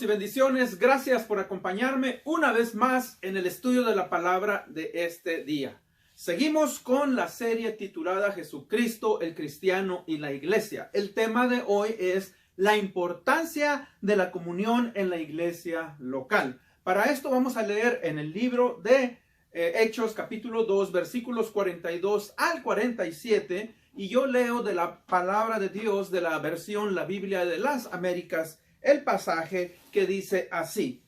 y bendiciones. Gracias por acompañarme una vez más en el estudio de la palabra de este día. Seguimos con la serie titulada Jesucristo, el cristiano y la iglesia. El tema de hoy es la importancia de la comunión en la iglesia local. Para esto vamos a leer en el libro de Hechos capítulo 2 versículos 42 al 47 y yo leo de la palabra de Dios de la versión La Biblia de las Américas el pasaje que dice así: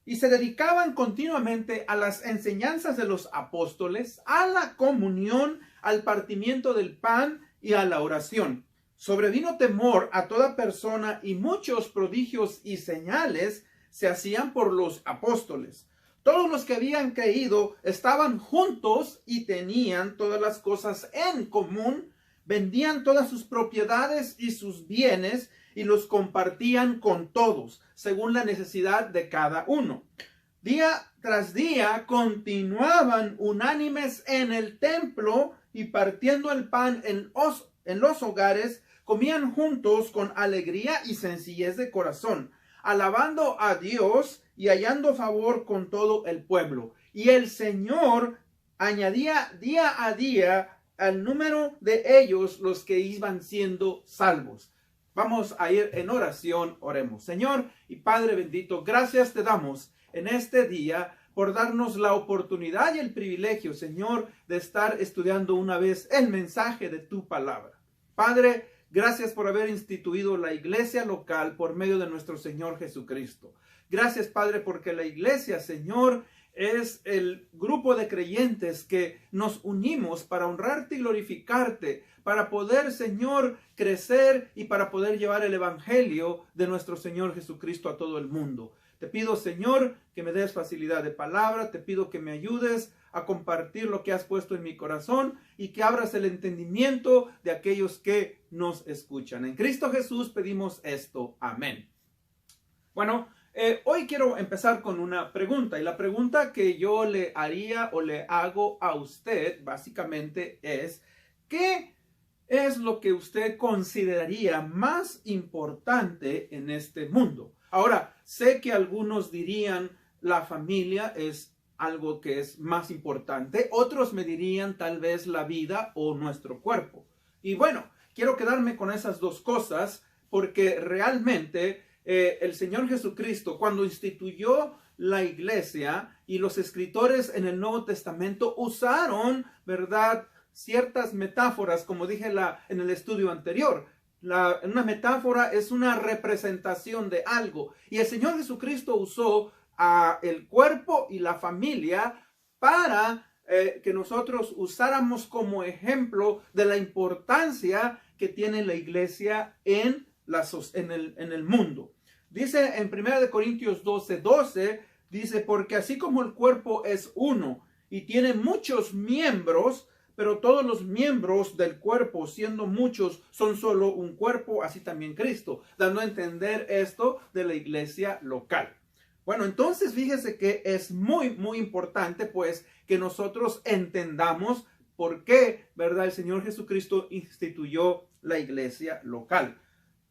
y se dedicaban continuamente a las enseñanzas de los apóstoles, a la comunión, al partimiento del pan y a la oración. Sobrevino temor a toda persona y muchos prodigios y señales se hacían por los apóstoles. Todos los que habían creído estaban juntos y tenían todas las cosas en común, vendían todas sus propiedades y sus bienes y los compartían con todos, según la necesidad de cada uno. Día tras día continuaban unánimes en el templo y partiendo el pan en los hogares, comían juntos con alegría y sencillez de corazón, alabando a Dios y hallando favor con todo el pueblo. Y el Señor añadía día a día al número de ellos los que iban siendo salvos. Vamos a ir en oración, oremos. Señor y Padre bendito, gracias te damos en este día por darnos la oportunidad y el privilegio, Señor, de estar estudiando una vez el mensaje de tu palabra. Padre, gracias por haber instituido la iglesia local por medio de nuestro Señor Jesucristo. Gracias, Padre, porque la iglesia, Señor, es el grupo de creyentes que nos unimos para honrarte y glorificarte, para poder, Señor, crecer y para poder llevar el evangelio de nuestro Señor Jesucristo a todo el mundo. Te pido, Señor, que me des facilidad de palabra, te pido que me ayudes a compartir lo que has puesto en mi corazón y que abras el entendimiento de aquellos que nos escuchan. En Cristo Jesús pedimos esto. Amén. Bueno, hoy quiero empezar con una pregunta, y la pregunta que yo le haría o le hago a usted básicamente es: ¿qué es lo que usted consideraría más importante en este mundo? Ahora, sé que algunos dirían la familia es algo que es más importante, otros me dirían tal vez la vida o nuestro cuerpo. Y bueno, quiero quedarme con esas dos cosas porque realmente el Señor Jesucristo, cuando instituyó la iglesia, y los escritores en el Nuevo Testamento usaron, ¿verdad?, ciertas metáforas, como dije en el estudio anterior. Una metáfora es una representación de algo, y el Señor Jesucristo usó el cuerpo y la familia para que nosotros usáramos como ejemplo de la importancia que tiene la iglesia en el mundo. Dice en 1 Corintios 12:12, dice: porque así como el cuerpo es uno y tiene muchos miembros, pero todos los miembros del cuerpo, siendo muchos, son solo un cuerpo, así también Cristo, dando a entender esto de la iglesia local. Bueno, entonces fíjese que es muy, muy importante pues que nosotros entendamos por qué, ¿verdad?, el Señor Jesucristo instituyó la iglesia local.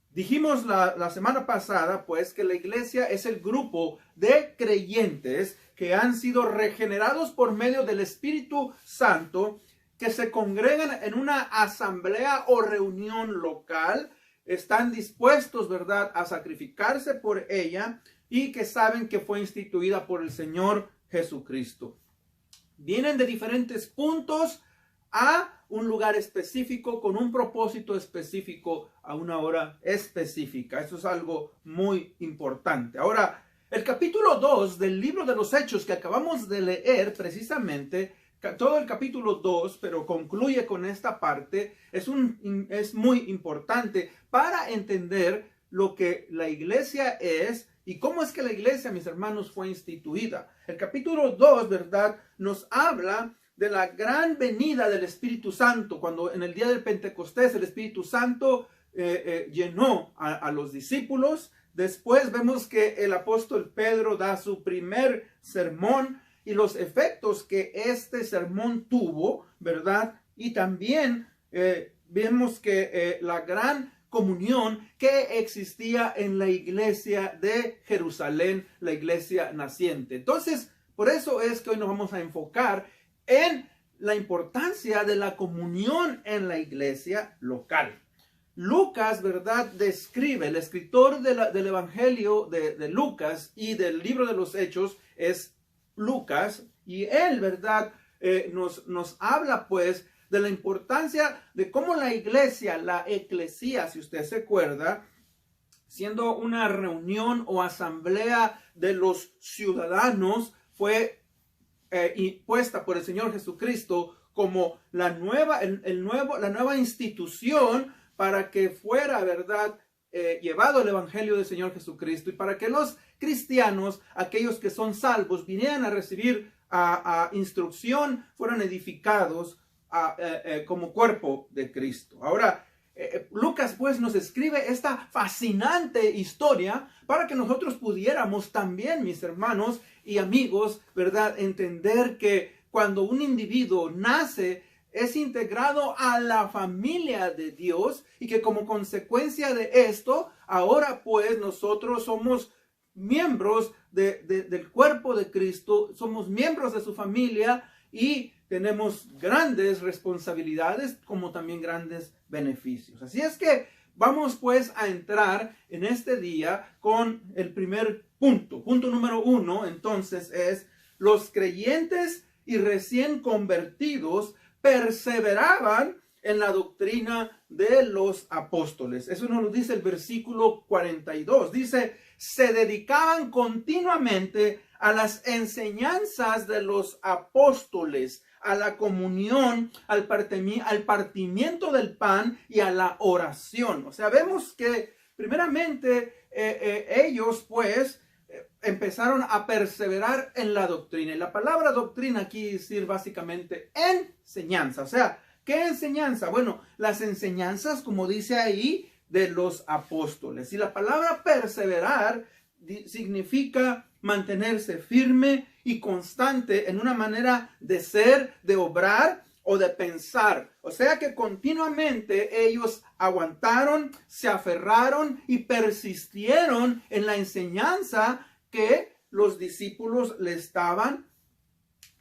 Dijimos la semana pasada pues que la iglesia es el grupo de creyentes que han sido regenerados por medio del Espíritu Santo, que se congregan en una asamblea o reunión local, están dispuestos, ¿verdad?, a sacrificarse por ella y que saben que fue instituida por el Señor Jesucristo. Vienen de diferentes puntos a un lugar específico, con un propósito específico, a una hora específica. Eso es algo muy importante. Ahora, el capítulo 2 del libro de los Hechos que acabamos de leer precisamente, todo el capítulo 2, pero concluye con esta parte, es muy importante para entender lo que la iglesia es y cómo es que la iglesia, mis hermanos, fue instituida. El capítulo 2, ¿verdad?, nos habla de la gran venida del Espíritu Santo, cuando en el día del Pentecostés el Espíritu Santo llenó a los discípulos. Después vemos que el apóstol Pedro da su primer sermón y los efectos que este sermón tuvo, ¿verdad? Y también vemos que la gran comunión que existía en la iglesia de Jerusalén, la iglesia naciente. Entonces, por eso es que hoy nos vamos a enfocar en la importancia de la comunión en la iglesia local. Lucas, ¿verdad?, describe, el escritor del Evangelio de Lucas y del libro de los Hechos es Lucas, y él, ¿verdad?, nos habla pues de la importancia de cómo la iglesia, la eclesía, si usted se acuerda, siendo una reunión o asamblea de los ciudadanos, fue impuesta por el Señor Jesucristo como la nueva institución para que fuera, ¿verdad?, llevado el Evangelio del Señor Jesucristo y para que los cristianos, aquellos que son salvos, vinieran a recibir instrucción, fueran edificados como cuerpo de Cristo. Ahora, Lucas pues nos escribe esta fascinante historia para que nosotros pudiéramos también, mis hermanos y amigos, ¿verdad?, entender que cuando un individuo nace, es integrado a la familia de Dios y que como consecuencia de esto, ahora pues nosotros somos miembros del cuerpo de Cristo, somos miembros de su familia y tenemos grandes responsabilidades como también grandes beneficios. Así es que vamos pues a entrar en este día con el primer punto. Punto número 1, entonces, es los creyentes y recién convertidos perseveraban en la doctrina de los apóstoles. Eso nos lo dice el versículo 42. Dice, se dedicaban continuamente a las enseñanzas de los apóstoles, a la comunión, al partimiento del pan y a la oración. O sea, vemos que primeramente ellos pues empezaron a perseverar en la doctrina. Y la palabra doctrina quiere decir básicamente enseñanza. O sea, ¿qué enseñanza? Bueno, las enseñanzas, como dice ahí, de los apóstoles. Y la palabra perseverar significa mantenerse firme y constante en una manera de ser, de obrar o de pensar. O sea que continuamente ellos aguantaron, se aferraron y persistieron en la enseñanza que los discípulos le estaban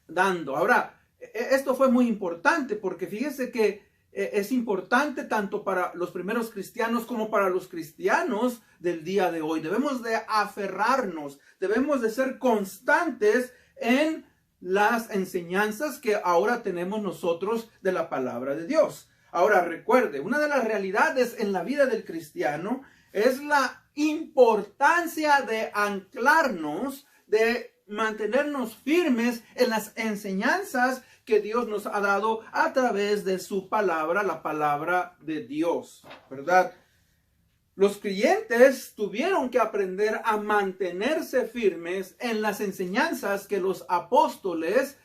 dando. Ahora, esto fue muy importante porque fíjese que es importante tanto para los primeros cristianos como para los cristianos del día de hoy. Debemos de aferrarnos, debemos de ser constantes en las enseñanzas que ahora tenemos nosotros de la palabra de Dios. Ahora recuerde, una de las realidades en la vida del cristiano es la importancia de anclarnos, de mantenernos firmes en las enseñanzas que Dios nos ha dado a través de su palabra, la palabra de Dios, ¿verdad? Los creyentes tuvieron que aprender a mantenerse firmes en las enseñanzas que los apóstoles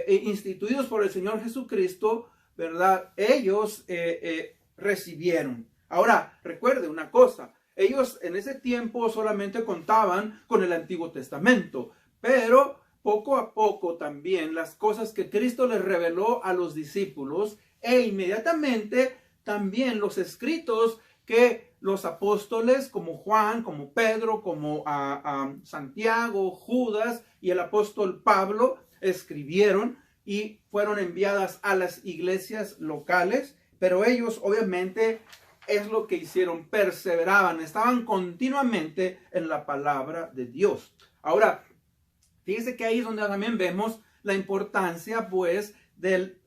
instituidos por el Señor Jesucristo, ¿verdad?, ellos recibieron. Ahora, recuerde una cosa, ellos en ese tiempo solamente contaban con el Antiguo Testamento, pero poco a poco también las cosas que Cristo les reveló a los discípulos e inmediatamente también los escritos que los apóstoles como Juan, como Pedro, como Santiago, Judas y el apóstol Pablo escribieron y fueron enviadas a las iglesias locales, pero ellos obviamente es lo que hicieron, perseveraban, estaban continuamente en la palabra de Dios. Ahora, fíjese que ahí es donde también vemos la importancia pues del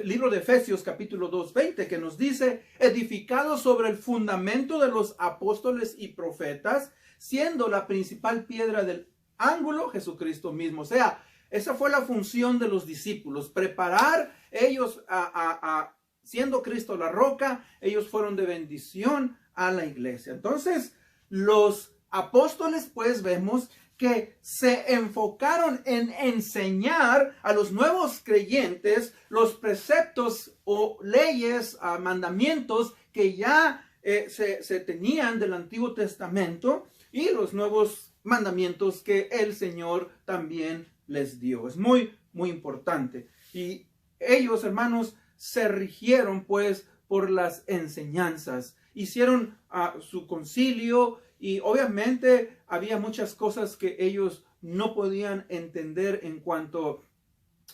libro de Efesios capítulo 2:20 que nos dice, edificado sobre el fundamento de los apóstoles y profetas, siendo la principal piedra del ángulo Jesucristo mismo. O sea, esa fue la función de los discípulos, preparar ellos siendo Cristo la roca, ellos fueron de bendición a la iglesia. Entonces, los apóstoles pues vemos que se enfocaron en enseñar a los nuevos creyentes los preceptos o leyes, mandamientos que ya se tenían del Antiguo Testamento y los nuevos mandamientos que el Señor también les dio. Es muy, muy importante. Y ellos, hermanos, se rigieron pues por las enseñanzas. Hicieron su concilio y obviamente había muchas cosas que ellos no podían entender en cuanto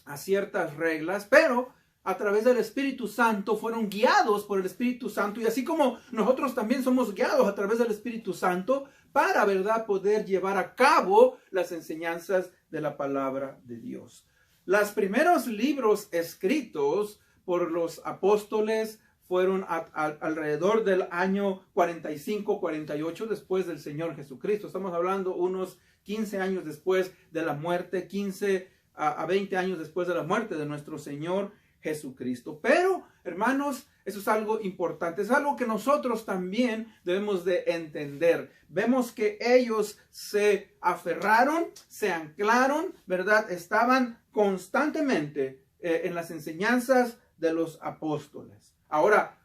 a ciertas reglas, pero a través del Espíritu Santo fueron guiados por el Espíritu Santo, y así como nosotros también somos guiados a través del Espíritu Santo para, ¿verdad?, poder llevar a cabo las enseñanzas de la palabra de Dios. Los primeros libros escritos por los apóstoles fueron alrededor del año 45-48 después del Señor Jesucristo. Estamos hablando unos 15 años después de la muerte, 15 a 20 años después de la muerte de nuestro Señor Jesucristo. Pero, hermanos, eso es algo importante, es algo que nosotros también debemos de entender. Vemos que ellos se aferraron, se anclaron, ¿verdad? Estaban constantemente en las enseñanzas de los apóstoles. Ahora,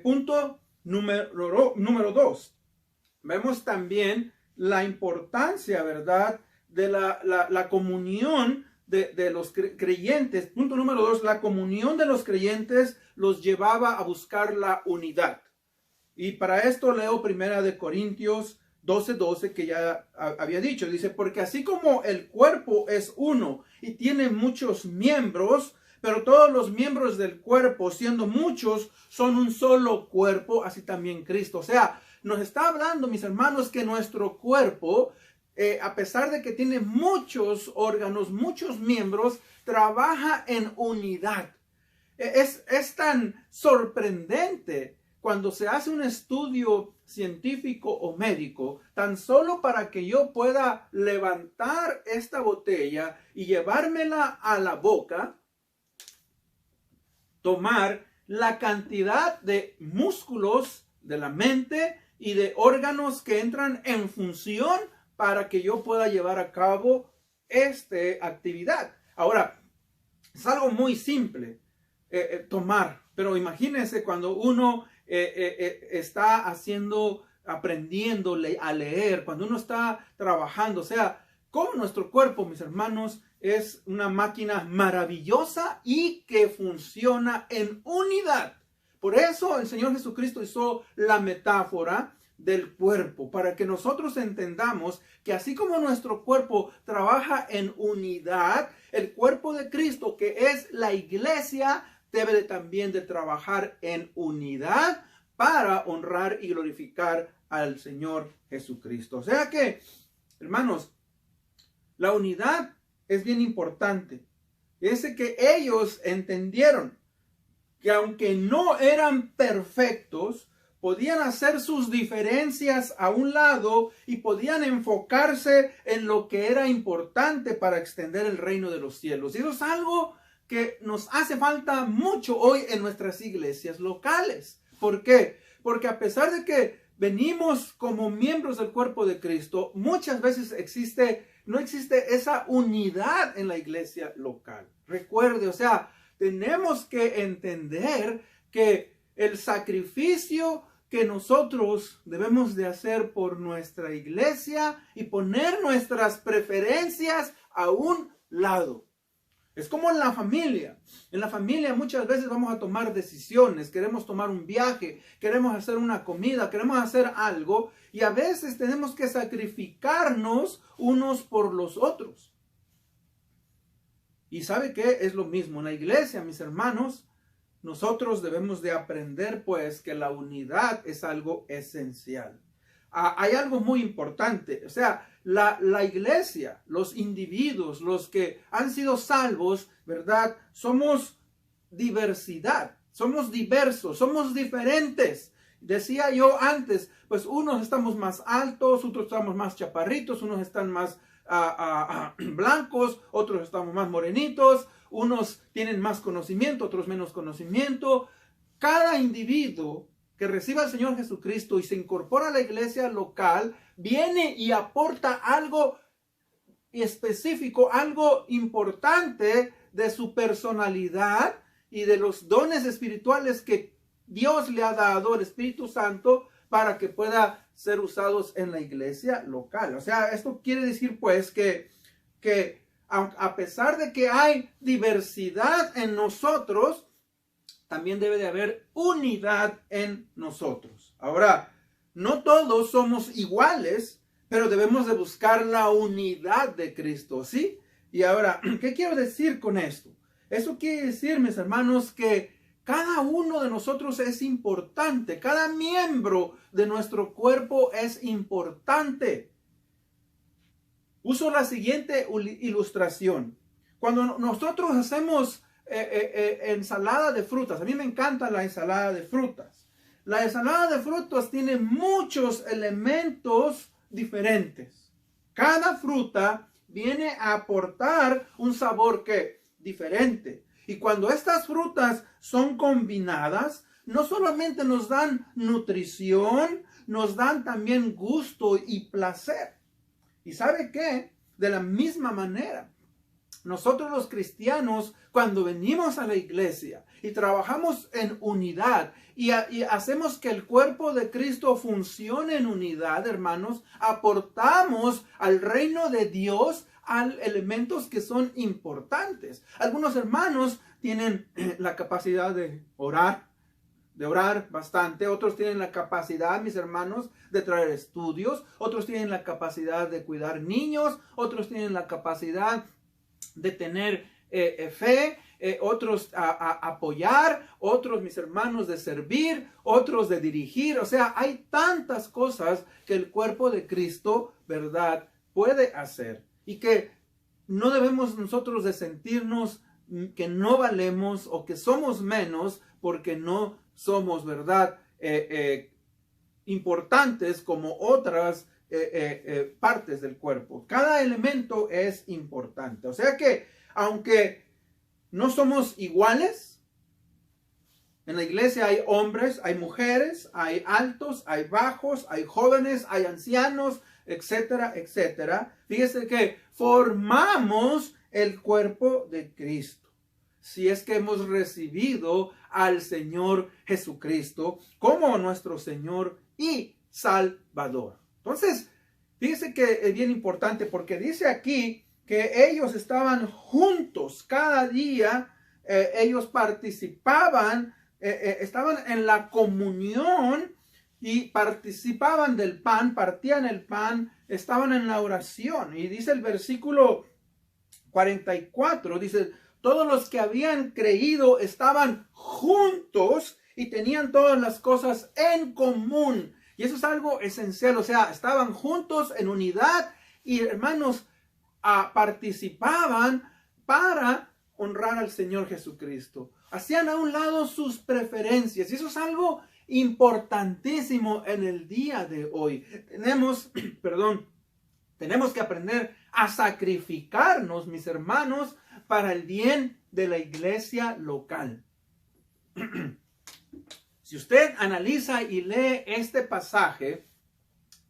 punto número 2. Vemos también la importancia, ¿verdad?, de la comunión de los creyentes. Punto número 2, la comunión de los creyentes los llevaba a buscar la unidad. Y para esto leo 1 Corintios 12:12, que ya había dicho. Dice, porque así como el cuerpo es uno y tiene muchos miembros, pero todos los miembros del cuerpo, siendo muchos, son un solo cuerpo, así también Cristo. O sea, nos está hablando, mis hermanos, que nuestro cuerpo, a pesar de que tiene muchos órganos, muchos miembros, trabaja en unidad. Es tan sorprendente cuando se hace un estudio científico o médico, tan solo para que yo pueda levantar esta botella y llevármela a la boca, tomar la cantidad de músculos de la mente y de órganos que entran en función para que yo pueda llevar a cabo esta actividad. Ahora, es algo muy simple tomar, pero imagínense cuando uno está aprendiendo a leer, cuando uno está trabajando, o sea, como nuestro cuerpo, mis hermanos, es una máquina maravillosa y que funciona en unidad. Por eso el Señor Jesucristo hizo la metáfora del cuerpo, para que nosotros entendamos que así como nuestro cuerpo trabaja en unidad, el cuerpo de Cristo, que es la iglesia, debe también de trabajar en unidad para honrar y glorificar al Señor Jesucristo. O sea que, hermanos, la unidad es bien importante. Es que ellos entendieron que aunque no eran perfectos, podían hacer sus diferencias a un lado y podían enfocarse en lo que era importante para extender el reino de los cielos. Y eso es algo que nos hace falta mucho hoy en nuestras iglesias locales. ¿Por qué? Porque a pesar de que venimos como miembros del cuerpo de Cristo, muchas veces no existe esa unidad en la iglesia local. Recuerde, o sea, tenemos que entender que el sacrificio que nosotros debemos de hacer por nuestra iglesia y poner nuestras preferencias a un lado. Es como en la familia. En la familia muchas veces vamos a tomar decisiones, queremos tomar un viaje, queremos hacer una comida, queremos hacer algo y a veces tenemos que sacrificarnos unos por los otros. Y ¿sabe qué? Es lo mismo en la iglesia, mis hermanos. Nosotros debemos de aprender pues que la unidad es algo esencial. Hay algo muy importante, o sea, la iglesia, los individuos, los que han sido salvos, ¿verdad? Somos diversidad, somos diversos, somos diferentes. Decía yo antes, pues unos estamos más altos, otros estamos más chaparritos, unos están más blancos, otros estamos más morenitos, unos tienen más conocimiento, otros menos conocimiento. Cada individuo que reciba al Señor Jesucristo y se incorpora a la iglesia local, viene y aporta algo específico, algo importante de su personalidad y de los dones espirituales que Dios le ha dado, el Espíritu Santo, para que pueda ser usados en la iglesia local. O sea, esto quiere decir pues que a pesar de que hay diversidad en nosotros, también debe de haber unidad en nosotros. Ahora, no todos somos iguales, pero debemos de buscar la unidad de Cristo, ¿sí? Y ahora, ¿qué quiero decir con esto? Eso quiere decir, mis hermanos, que cada uno de nosotros es importante. Cada miembro de nuestro cuerpo es importante. Uso la siguiente ilustración. Cuando nosotros hacemos ensalada de frutas, a mí me encanta la ensalada de frutas. La ensalada de frutas tiene muchos elementos diferentes. Cada fruta viene a aportar un sabor diferente. Y cuando estas frutas son combinadas, no solamente nos dan nutrición, nos dan también gusto y placer. ¿Y sabe qué? De la misma manera, nosotros los cristianos, cuando venimos a la iglesia y trabajamos en unidad y hacemos que el cuerpo de Cristo funcione en unidad, hermanos, aportamos al reino de Dios elementos que son importantes. Algunos hermanos tienen la capacidad de orar bastante. Otros tienen la capacidad, mis hermanos, de traer estudios. Otros tienen la capacidad de cuidar niños. Otros tienen la capacidad de tener fe. Otros a apoyar. Otros, mis hermanos, de servir. Otros de dirigir. O sea, hay tantas cosas que el cuerpo de Cristo, ¿verdad?, puede hacer. Y que no debemos nosotros de sentirnos que no valemos o que somos menos porque no somos, ¿verdad?, importantes como otras partes del cuerpo. Cada elemento es importante. O sea que, aunque no somos iguales, en la iglesia hay hombres, hay mujeres, hay altos, hay bajos, hay jóvenes, hay ancianos, etcétera, etcétera. Fíjese que formamos el cuerpo de Cristo. Si es que hemos recibido al Señor Jesucristo como nuestro Señor y Salvador. Entonces, fíjese que es bien importante porque dice aquí que ellos estaban juntos cada día, ellos participaban, estaban en la comunión y participaban del pan, partían el pan, estaban en la oración. Y dice el versículo 44, dice: todos los que habían creído estaban juntos y tenían todas las cosas en común. Y eso es algo esencial, o sea, estaban juntos en unidad y, hermanos, participaban para honrar al Señor Jesucristo. Hacían a un lado sus preferencias y eso es algo importantísimo en el día de hoy. Tenemos que aprender a sacrificarnos, mis hermanos, para el bien de la iglesia local. Si usted analiza y lee este pasaje,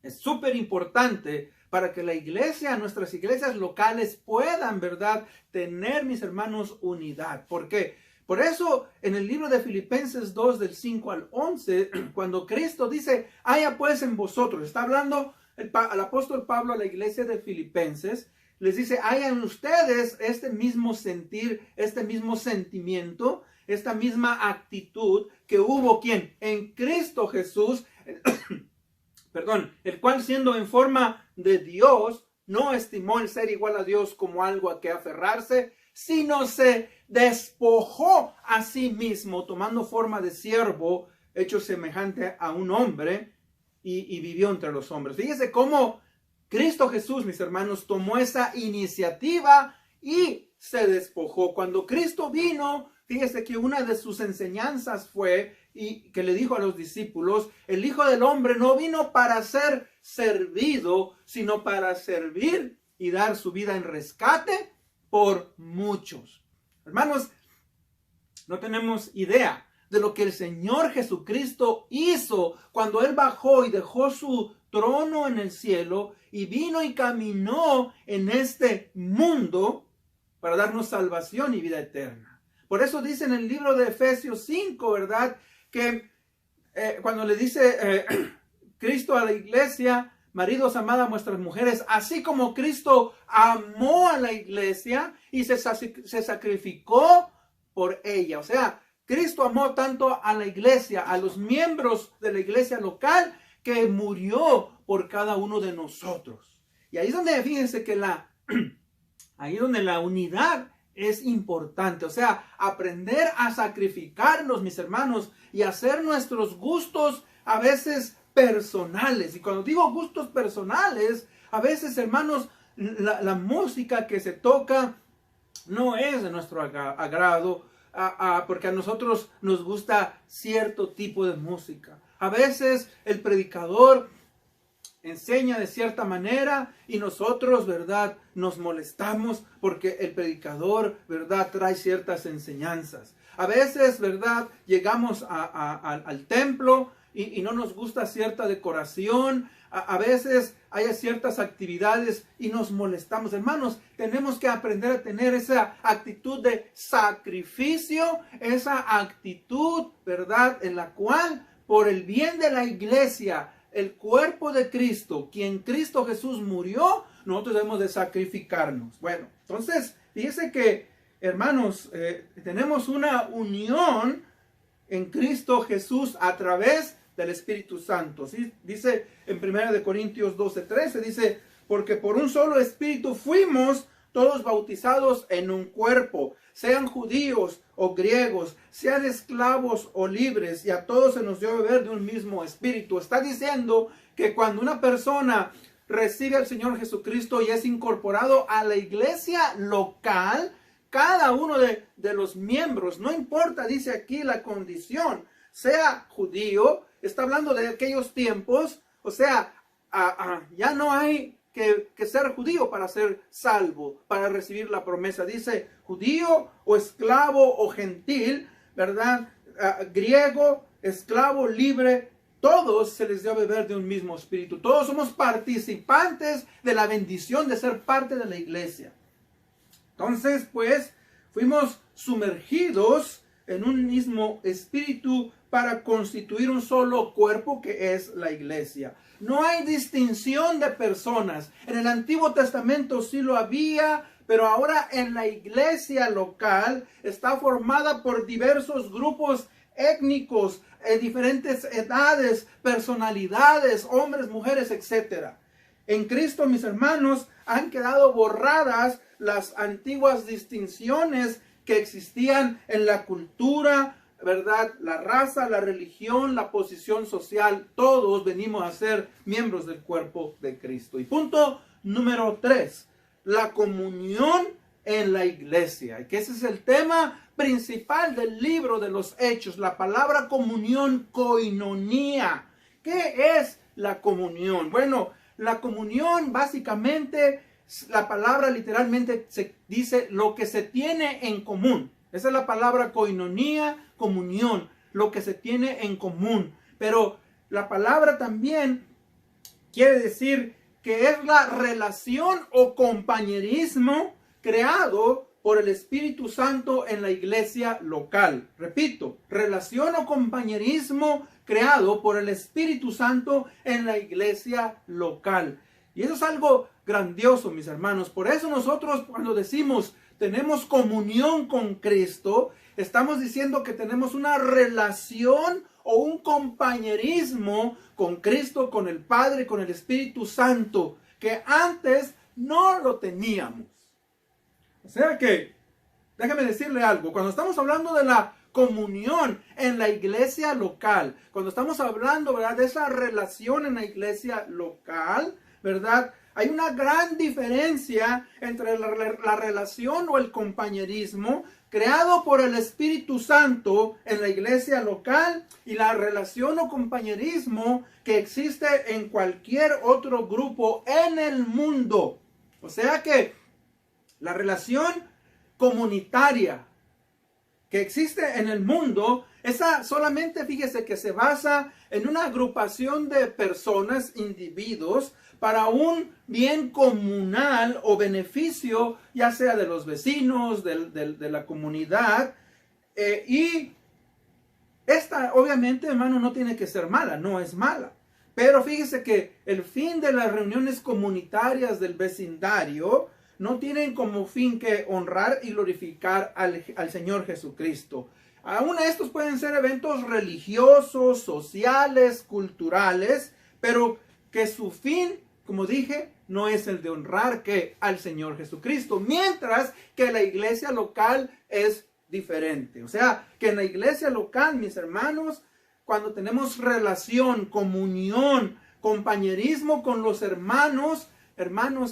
es súper importante para que la iglesia, nuestras iglesias locales puedan, ¿verdad?, tener, mis hermanos, unidad. ¿Por qué? Por eso, en el libro de Filipenses 2, del 5 al 11, cuando Cristo dice: haya pues en vosotros, está hablando al apóstol Pablo a la iglesia de Filipenses, les dice: haya en ustedes este mismo sentir, este mismo sentimiento, esta misma actitud que hubo, ¿quién? En Cristo Jesús, el cual, siendo en forma de Dios, no estimó el ser igual a Dios como algo a que aferrarse, sino se despojó a sí mismo, tomando forma de siervo, hecho semejante a un hombre, y vivió entre los hombres. Fíjese cómo Cristo Jesús, mis hermanos, tomó esa iniciativa y se despojó. Cuando Cristo vino, fíjese que una de sus enseñanzas fue, y que le dijo a los discípulos: el Hijo del Hombre no vino para ser servido, sino para servir y dar su vida en rescate por muchos. Hermanos, no tenemos idea de lo que el Señor Jesucristo hizo cuando Él bajó y dejó su trono en el cielo y vino y caminó en este mundo para darnos salvación y vida eterna. Por eso dice en el libro de Efesios 5, ¿verdad?, que cuando le dice Cristo a la iglesia: maridos, amad a vuestras mujeres, así como Cristo amó a la iglesia y se sacrificó por ella. O sea, Cristo amó tanto a la iglesia, a los miembros de la iglesia local, que murió por cada uno de nosotros. Y ahí es donde, fíjense que ahí donde la unidad es importante. O sea, aprender a sacrificarnos, mis hermanos, y hacer nuestros gustos a veces personales. Y cuando digo gustos personales, a veces, hermanos, la música que se toca no es de nuestro agrado, porque a nosotros nos gusta cierto tipo de música. A veces el predicador enseña de cierta manera y nosotros, ¿verdad?, nos molestamos porque el predicador, ¿verdad?, trae ciertas enseñanzas. A veces, ¿verdad?, llegamos al templo y no nos gusta cierta decoración. A veces hay ciertas actividades y nos molestamos. Hermanos, tenemos que aprender a tener esa actitud de sacrificio, esa actitud, ¿verdad?, en la cual, por el bien de la iglesia, el cuerpo de Cristo, quien Cristo Jesús murió, nosotros debemos de sacrificarnos. Bueno, entonces, fíjese que, hermanos, tenemos una unión en Cristo Jesús a través del Espíritu Santo. ¿Sí? Dice en 1 Corintios 12:13, dice, porque por un solo Espíritu fuimos todos bautizados en un cuerpo, sean judíos o griegos, sean esclavos o libres, y a todos se nos dio a beber de un mismo Espíritu. Está diciendo que cuando una persona recibe al Señor Jesucristo y es incorporado a la iglesia local, cada uno de los miembros, no importa, dice aquí la condición, sea judío, está hablando de aquellos tiempos, o sea, ya no hay que ser judío para ser salvo, para recibir la promesa. Dice judío o esclavo o gentil, ¿verdad? Griego, esclavo, libre, todos se les dio a beber de un mismo espíritu. Todos somos participantes de la bendición de ser parte de la iglesia. Entonces, pues, fuimos sumergidos en un mismo espíritu para constituir un solo cuerpo que es la iglesia. No hay distinción de personas. En el Antiguo Testamento sí lo había, pero ahora en la iglesia local está formada por diversos grupos étnicos, diferentes edades, personalidades, hombres, mujeres, etc. En Cristo, mis hermanos, han quedado borradas las antiguas distinciones que existían en la cultura, ¿verdad? La raza, la religión, la posición social, todos venimos a ser miembros del cuerpo de Cristo. Y punto número 3, la comunión en la iglesia, que ese es el tema principal del libro de los Hechos, la palabra comunión, koinonía. ¿Qué es la comunión? Bueno, la comunión básicamente, la palabra literalmente se dice lo que se tiene en común. Esa es la palabra koinonía, comunión, lo que se tiene en común. Pero la palabra también quiere decir que es la relación o compañerismo creado por el Espíritu Santo en la iglesia local. Repito, relación o compañerismo creado por el Espíritu Santo en la iglesia local. Y eso es algo grandioso, mis hermanos. Por eso nosotros, cuando decimos tenemos comunión con Cristo, estamos diciendo que tenemos una relación o un compañerismo con Cristo, con el Padre, con el Espíritu Santo, que antes no lo teníamos. O sea que, déjame decirle algo, cuando estamos hablando de la comunión en la iglesia local, cuando estamos hablando, ¿verdad?, de esa relación en la iglesia local, ¿verdad?, hay una gran diferencia entre la relación o el compañerismo creado por el Espíritu Santo en la iglesia local y la relación o compañerismo que existe en cualquier otro grupo en el mundo. O sea que la relación comunitaria que existe en el mundo, esa solamente, fíjese, que se basa en una agrupación de personas, individuos, para un bien comunal o beneficio, ya sea de los vecinos, de la comunidad. Y esta, obviamente, hermano, no tiene que ser mala, no es mala. Pero fíjese que el fin de las reuniones comunitarias del vecindario no tienen como fin que honrar y glorificar al Señor Jesucristo. Aún estos pueden ser eventos religiosos, sociales, culturales, pero que su fin, como dije, no es el de honrar al Señor Jesucristo, mientras que la iglesia local es diferente. O sea, que en la iglesia local, mis hermanos, cuando tenemos relación, comunión, compañerismo con los hermanos,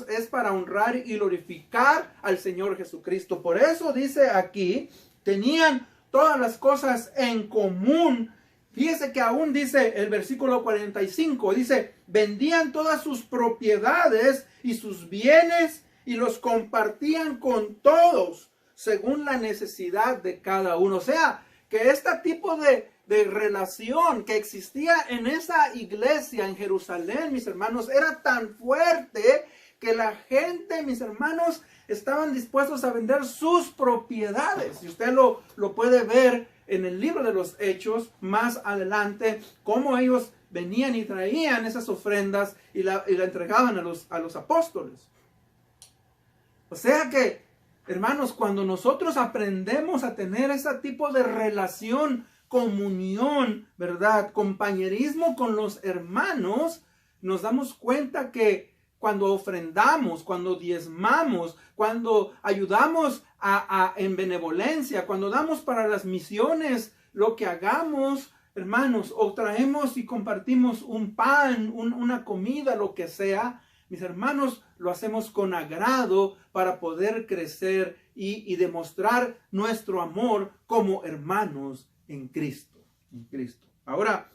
es para honrar y glorificar al Señor Jesucristo. Por eso dice aquí, tenían todas las cosas en común. Fíjese que aún dice el versículo 45, dice, vendían todas sus propiedades y sus bienes y los compartían con todos según la necesidad de cada uno. O sea, que este tipo de relación que existía en esa iglesia en Jerusalén, mis hermanos, era tan fuerte que la gente, mis hermanos, estaban dispuestos a vender sus propiedades. Y usted lo puede ver en el libro de los Hechos más adelante, cómo ellos venían y traían esas ofrendas y la entregaban a los apóstoles. O sea que, hermanos, cuando nosotros aprendemos a tener ese tipo de relación, comunión, ¿verdad?, compañerismo con los hermanos, nos damos cuenta que cuando ofrendamos, cuando diezmamos, cuando ayudamos en benevolencia, cuando damos para las misiones, lo que hagamos, hermanos, o traemos y compartimos un pan, una comida, lo que sea, mis hermanos, lo hacemos con agrado para poder crecer y demostrar nuestro amor como hermanos en Cristo. Ahora,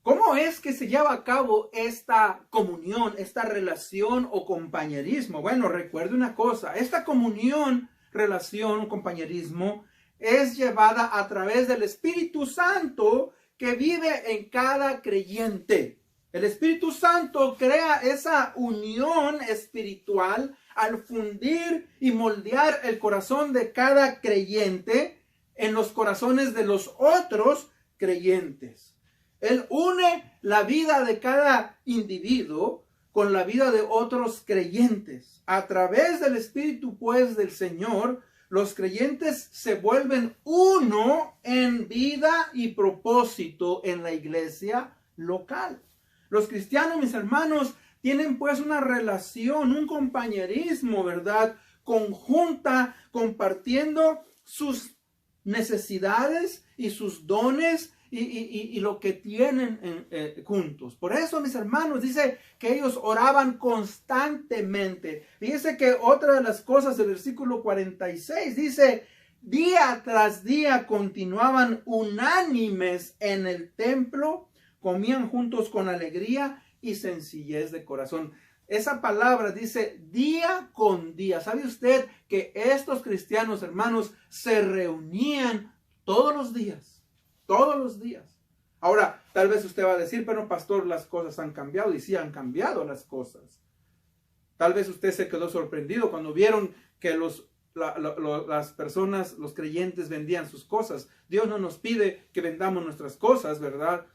¿cómo es que se lleva a cabo esta comunión, esta relación o compañerismo? Bueno, recuerde una cosa, esta comunión, relación o compañerismo es llevada a través del Espíritu Santo que vive en cada creyente. El Espíritu Santo crea esa unión espiritual al fundir y moldear el corazón de cada creyente en los corazones de los otros creyentes. Él une la vida de cada individuo con la vida de otros creyentes. A través del Espíritu, pues, del Señor, los creyentes se vuelven uno en vida y propósito en la iglesia local. Los cristianos, mis hermanos, tienen pues una relación, un compañerismo, ¿verdad?, conjunta, compartiendo sus necesidades y sus dones y lo que tienen juntos. Por eso, mis hermanos, dice que ellos oraban constantemente. Fíjese que otra de las cosas del versículo 46 dice, día tras día continuaban unánimes en el templo, comían juntos con alegría y sencillez de corazón. Esa palabra dice día con día. ¿Sabe usted que estos cristianos, hermanos, se reunían todos los días? Todos los días. Ahora, tal vez usted va a decir, pero pastor, las cosas han cambiado. Y sí han cambiado las cosas. Tal vez usted se quedó sorprendido cuando vieron que las personas, los creyentes vendían sus cosas. Dios no nos pide que vendamos nuestras cosas, ¿verdad?,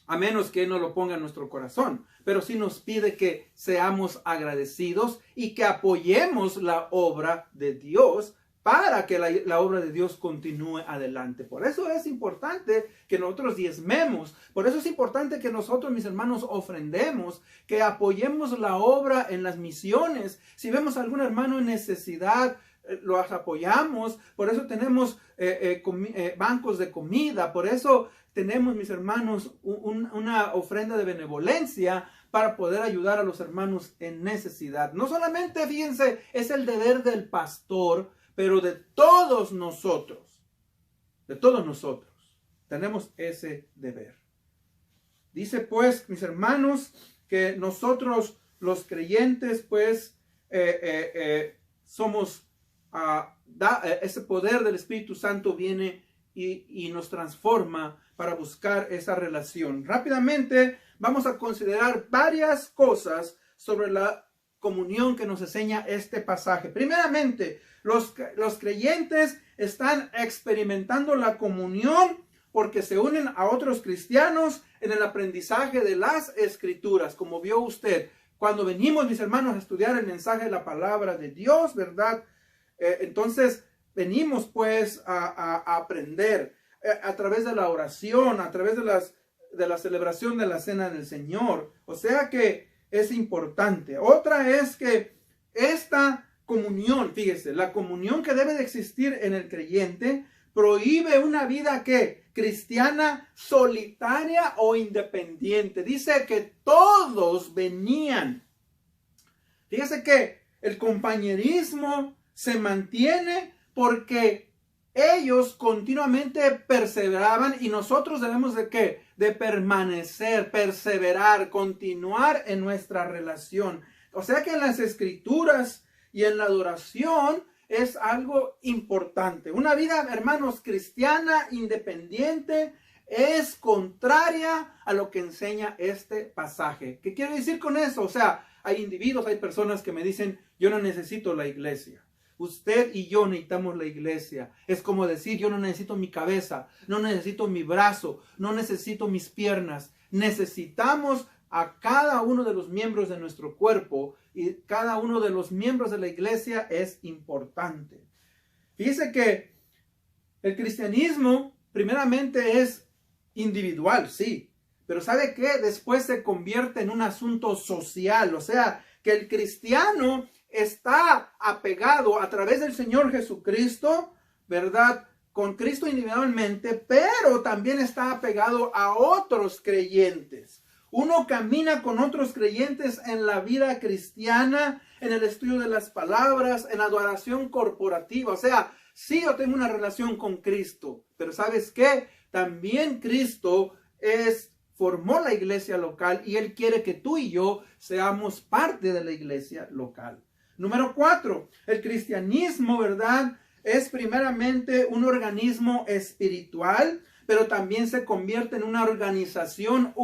a menos que no lo ponga en nuestro corazón. Pero sí nos pide que seamos agradecidos y que apoyemos la obra de Dios para que la obra de Dios continúe adelante. Por eso es importante que nosotros diezmemos. Por eso es importante que nosotros, mis hermanos, ofrendemos, que apoyemos la obra en las misiones. Si vemos a algún hermano en necesidad, los apoyamos. Por eso tenemos bancos de comida. Por eso tenemos, mis hermanos, una ofrenda de benevolencia para poder ayudar a los hermanos en necesidad. No solamente, fíjense, es el deber del pastor, pero de todos nosotros. De todos nosotros. Tenemos ese deber. Dice pues, mis hermanos, que nosotros los creyentes, pues, somos, ese poder del Espíritu Santo viene y nos transforma para buscar esa relación. Rápidamente vamos a considerar varias cosas sobre la comunión que nos enseña este pasaje. Primeramente, los creyentes están experimentando la comunión porque se unen a otros cristianos en el aprendizaje de las Escrituras. Como vio usted, cuando venimos, mis hermanos, a estudiar el mensaje de la palabra de Dios, ¿verdad? Entonces venimos pues a aprender a través de la oración, a través de la celebración de la cena del Señor. O sea que es importante. Otra es que esta comunión, fíjese, la comunión que debe de existir en el creyente prohíbe una vida que cristiana solitaria o independiente. Dice que todos venían. Fíjese que el compañerismo se mantiene porque ellos continuamente perseveraban y nosotros debemos de ¿qué? De permanecer, perseverar, continuar en nuestra relación. O sea que en las escrituras y en la adoración es algo importante. Una vida, hermanos, cristiana, independiente, es contraria a lo que enseña este pasaje. ¿Qué quiere decir con eso? O sea, hay individuos, hay personas que me dicen, yo no necesito la iglesia. Usted y yo necesitamos la iglesia. Es como decir, yo no necesito mi cabeza, no necesito mi brazo, no necesito mis piernas. Necesitamos a cada uno de los miembros de nuestro cuerpo y cada uno de los miembros de la iglesia es importante. Fíjese que el cristianismo primeramente es individual, sí, pero ¿sabe qué? Después se convierte en un asunto social, o sea, que el cristiano está apegado a través del Señor Jesucristo, ¿verdad? Con Cristo individualmente, pero también está apegado a otros creyentes. Uno camina con otros creyentes en la vida cristiana, en el estudio de las palabras, en la adoración corporativa. O sea, sí, yo tengo una relación con Cristo, pero ¿sabes qué? También Cristo formó la iglesia local y Él quiere que tú y yo seamos parte de la iglesia local. Número 4, el cristianismo, ¿verdad? Es primeramente un organismo espiritual, pero también se convierte en una organización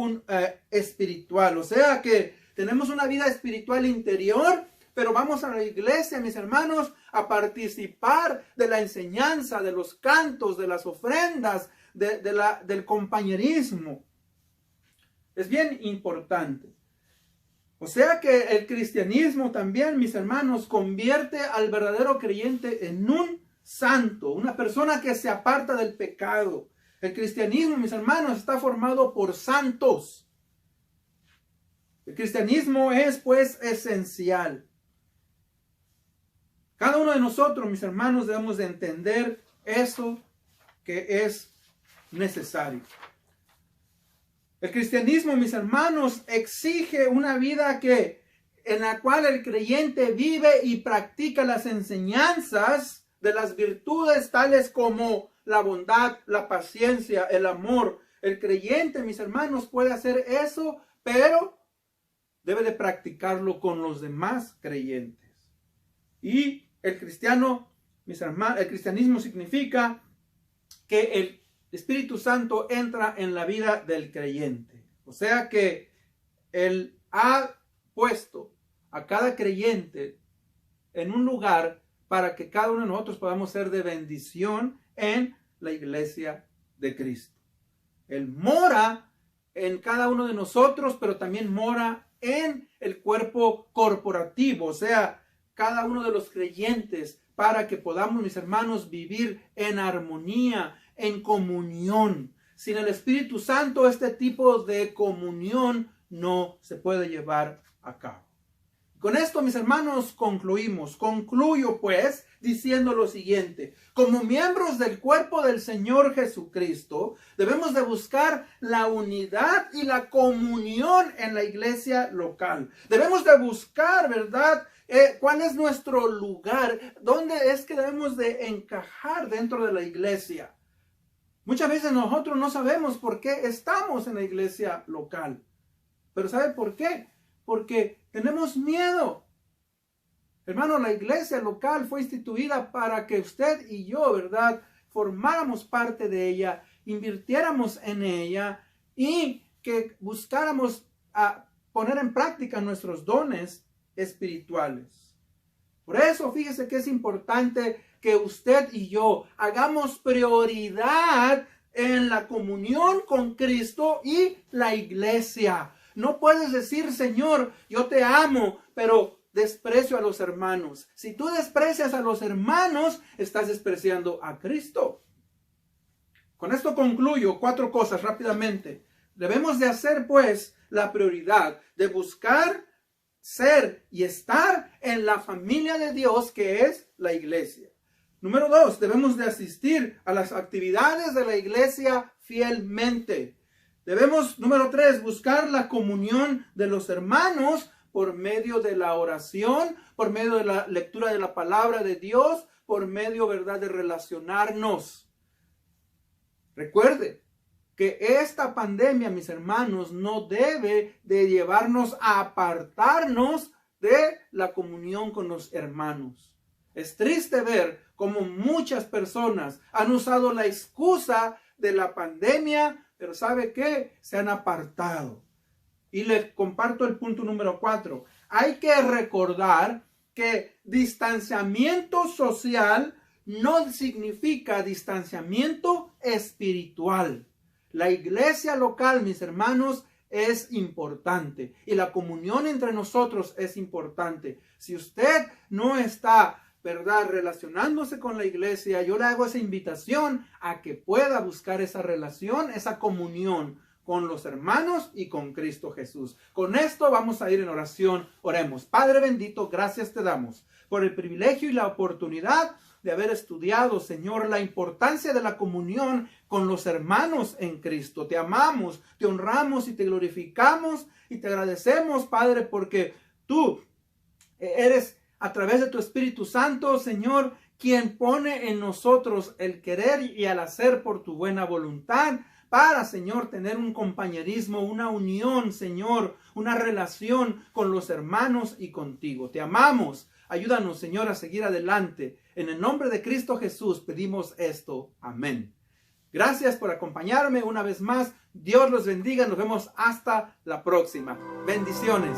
espiritual. O sea que tenemos una vida espiritual interior, pero vamos a la iglesia, mis hermanos, a participar de la enseñanza, de los cantos, de las ofrendas, del compañerismo. Es bien importante. O sea que el cristianismo también, mis hermanos, convierte al verdadero creyente en un santo, una persona que se aparta del pecado. El cristianismo, mis hermanos, está formado por santos. El cristianismo es, pues, esencial. Cada uno de nosotros, mis hermanos, debemos de entender eso que es necesario. El cristianismo, mis hermanos, exige una vida en la cual el creyente vive y practica las enseñanzas de las virtudes tales como la bondad, la paciencia, el amor. El creyente, mis hermanos, puede hacer eso, pero debe de practicarlo con los demás creyentes. Y el cristianismo significa que el Espíritu Santo entra en la vida del creyente. O sea que Él ha puesto a cada creyente en un lugar para que cada uno de nosotros podamos ser de bendición en la iglesia de Cristo. Él mora en cada uno de nosotros, pero también mora en el cuerpo corporativo, o sea, cada uno de los creyentes, para que podamos, mis hermanos, vivir en armonía, en comunión. Sin el Espíritu Santo, este tipo de comunión no se puede llevar a cabo. Con esto, mis hermanos, concluimos. Concluyo, pues, diciendo lo siguiente. Como miembros del cuerpo del Señor Jesucristo, debemos de buscar la unidad y la comunión en la iglesia local. Debemos de buscar, ¿verdad?, cuál es nuestro lugar, dónde es que debemos de encajar dentro de la iglesia. Muchas veces nosotros no sabemos por qué estamos en la iglesia local. Pero ¿sabe por qué? Porque tenemos miedo. Hermano, la iglesia local fue instituida para que usted y yo, ¿verdad?, formáramos parte de ella, invirtiéramos en ella y que buscáramos a poner en práctica nuestros dones espirituales. Por eso, fíjese que es importante que usted y yo hagamos prioridad en la comunión con Cristo y la iglesia. No puedes decir, Señor, yo te amo, pero desprecio a los hermanos. Si tú desprecias a los hermanos, estás despreciando a Cristo. Con esto concluyo 4 cosas rápidamente. Debemos de hacer, pues, la prioridad de buscar ser y estar en la familia de Dios, que es la iglesia. Número 2, debemos de asistir a las actividades de la iglesia fielmente. Debemos, número 3, buscar la comunión de los hermanos por medio de la oración, por medio de la lectura de la palabra de Dios, por medio, ¿verdad?, de relacionarnos. Recuerde que esta pandemia, mis hermanos, no debe de llevarnos a apartarnos de la comunión con los hermanos. Es triste ver cómo muchas personas han usado la excusa de la pandemia, pero ¿sabe qué? Se han apartado. Y les comparto el punto número 4. Hay que recordar que distanciamiento social no significa distanciamiento espiritual. La iglesia local, mis hermanos, es importante. Y la comunión entre nosotros es importante. Si usted no está, ¿verdad?, relacionándose con la iglesia, yo le hago esa invitación a que pueda buscar esa relación, esa comunión con los hermanos y con Cristo Jesús. Con esto vamos a ir en oración. Oremos. Padre bendito, gracias te damos por el privilegio y la oportunidad de haber estudiado, Señor, la importancia de la comunión con los hermanos en Cristo. Te amamos, te honramos y te glorificamos y te agradecemos, Padre, porque tú eres, a través de tu Espíritu Santo, Señor, quien pone en nosotros el querer y el hacer por tu buena voluntad, para, Señor, tener un compañerismo, una unión, Señor, una relación con los hermanos y contigo. Te amamos. Ayúdanos, Señor, a seguir adelante. En el nombre de Cristo Jesús pedimos esto. Amén. Gracias por acompañarme una vez más. Dios los bendiga. Nos vemos hasta la próxima. Bendiciones.